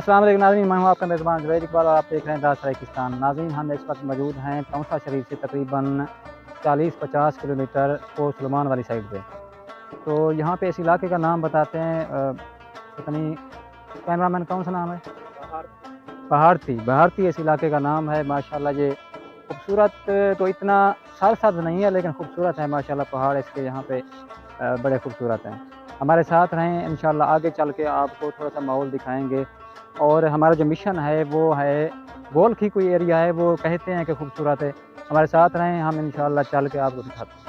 अस्सलाम वालेकुम नाज़रीन, मैं हूं आपका मेज़बान ज़ुबैर इकबाल और आप देख रहे हैं दास राइकिस्तान। नाज़रीन, हम इस वक्त मौजूद हैं टौंसा शरीफ से तकरीबन 40-50 किलोमीटर को सुलेमान वाली साइड पे। तो यहाँ पे इस इलाके का नाम बताते हैं, पता नहीं कैमरामैन कौन सा नाम है? बहारती इस इलाके का नाम है। माशाल्लाह ये खूबसूरत तो इतना सरसब्ज़ नहीं है लेकिन खूबसूरत है माशाल्लाह। पहाड़ इसके यहाँ पे बड़े खूबसूरत हैं। हमारे साथ रहें, इंशाल्लाह आगे चल के आपको थोड़ा सा माहौल दिखाएंगे। और हमारा जो मिशन है वो है गोल की कोई एरिया है, वो कहते हैं कि खूबसूरत है। हमारे साथ रहें, हम इंशाल्लाह चल के आपको दिखाते हैं।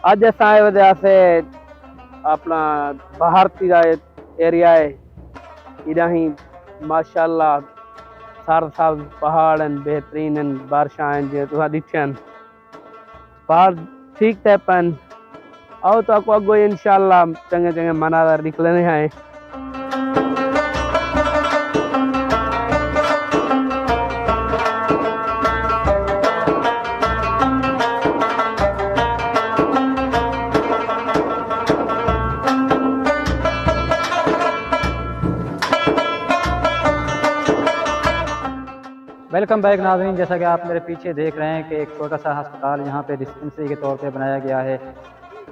अज अस आए वजह से अपना बहारती का एरिया है। इधर ही माशाल्लाह सार साल पहाड़ बेहतरीन बारिशां जो तुम दिखन पहाड़ ठीक थे पन आओ तो आपको अगो इंशाल्लाह चंगे चंगे मनाज़र निकलने हैं। वेलकम बैक नाज़रीन, जैसा कि आप मेरे पीछे देख रहे हैं कि एक छोटा सा अस्पताल यहाँ पे डिस्पेंसरी के तौर पे बनाया गया है।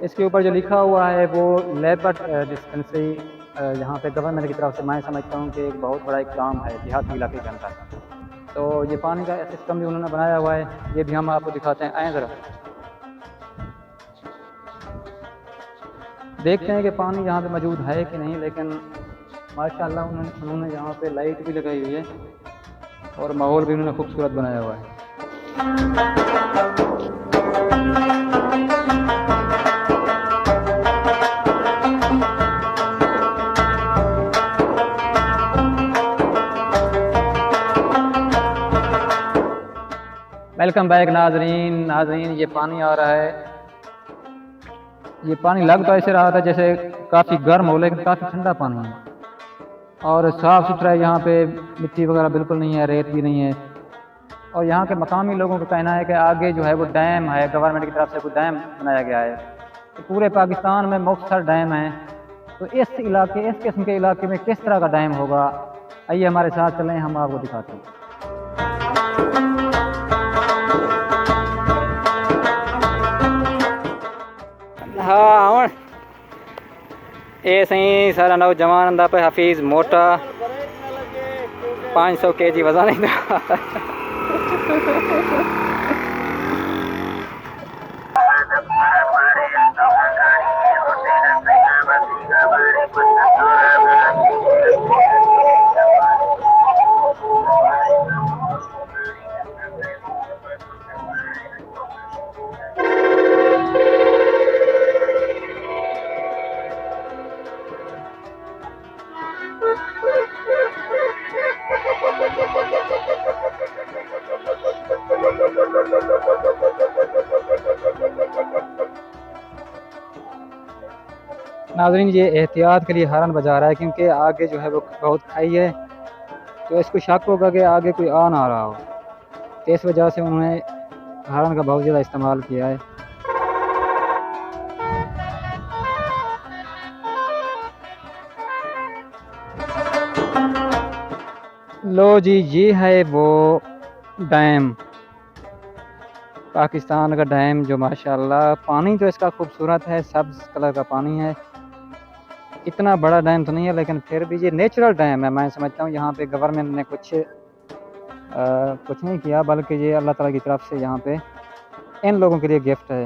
इसके ऊपर जो लिखा हुआ है वो लेपर्ड डिस्पेंसरी यहाँ पे गवर्नमेंट की तरफ से मैं समझता हूँ कि एक बहुत बड़ा इक़दाम है देहाती इलाके के अंदर। तो ये पानी का सिस्टम भी उन्होंने बनाया हुआ है, ये भी हम आपको दिखाते हैं। आएँ ज़रा देखते हैं कि पानी यहाँ पे मौजूद है कि नहीं, लेकिन माशाल्लाह उन्होंने यहाँ पे लाइट भी लगाई हुई है और माहौल भी उन्होंने खूबसूरत बनाया हुआ है। वेलकम बैक नाजरीन, ये पानी आ रहा है। ये पानी लग तो ऐसे रहा था जैसे काफ़ी गर्म हो, लेकिन काफ़ी ठंडा पानी है और साफ़ सुथरा है। यहाँ पे मिट्टी वगैरह बिल्कुल नहीं है, रेत भी नहीं है। और यहाँ के मकामी लोगों का कहना है कि आगे जो है वो डैम है, गवर्नमेंट की तरफ से कोई डैम बनाया गया है। तो पूरे पाकिस्तान में मुख्तसर डैम है, तो इस किस्म के इलाके में किस तरह का डैम होगा, आइए हमारे साथ चलें, हम आपको दिखाते हैं। हाँ ये सही सारा नौजवान पे हफीज़ मोटा 500 kg वजन नहीं था। नाज़रीन, ये एहतियात के लिए हॉर्न बजा रहा है क्योंकि आगे जो है वो बहुत खाई है, तो इसको शक होगा कि आगे कोई आ ना रहा हो, तो इस वजह से उन्होंने हॉर्न का बहुत ज़्यादा इस्तेमाल किया है। लो जी, ये है वो डैम, पाकिस्तान का डैम जो माशाल्लाह पानी तो इसका खूबसूरत है, सब्ज़ कलर का पानी है। इतना बड़ा डैम तो नहीं है लेकिन फिर भी ये नेचुरल डैम है। मैं समझता हूँ यहाँ पे गवर्नमेंट ने कुछ नहीं किया, बल्कि ये अल्लाह ताला की तरफ से यहाँ पे इन लोगों के लिए गिफ्ट है।